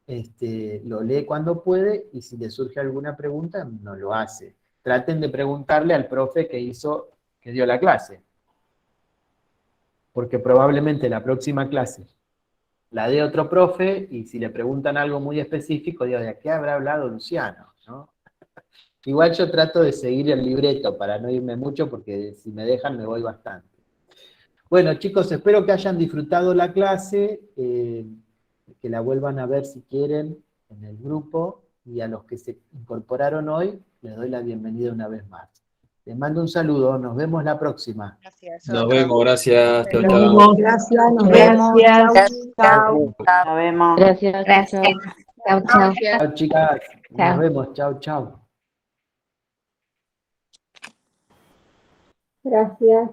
lo lee cuando puede, y si le surge alguna pregunta, no lo hace. Traten de preguntarle al profe que dio la clase, porque probablemente la próxima clase la dé otro profe, y si le preguntan algo muy específico, digo, ¿de qué habrá hablado Luciano? ¿No? Igual yo trato de seguir el libreto para no irme mucho, porque si me dejan me voy bastante. Bueno, chicos, espero que hayan disfrutado la clase, que la vuelvan a ver si quieren en el grupo, y a los que se incorporaron hoy, les doy la bienvenida una vez más. Les mando un saludo, nos vemos la próxima. Gracias. Nos vemos, gracias. Chao, Nos chao. vemos. Gracias, nos vemos. Chau, chau. Nos vemos. Gracias. Gracias. Chao, chao. Chao, chicas, nos Chao. vemos, chao, chao. Gracias.